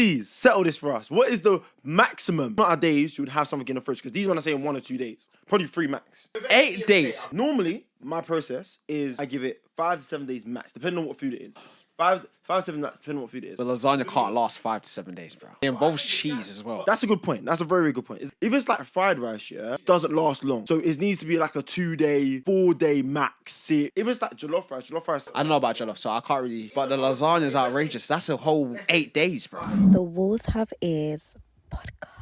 Please settle this for us. What is the maximum amount of days you would have something in the fridge? Because these ones are saying 1 or 2 days. Probably 3 max. 8 days. Normally, my process is I give it 5 to 7 days max, depending on what food it is. 5 to 7 max, depending on what food it is. But lasagna can't last 5 to 7 days, bro. It involves cheese as well. That's a good point. That's a very, very good point. If it's like fried rice, yeah, it doesn't last long. So it needs to be like a 2-day, 4-day max. See, if it's like jollof rice. I don't know about jollof, so I can't really. But the lasagna is outrageous. That's a whole 8 days, bro. The Walls Have Ears podcast.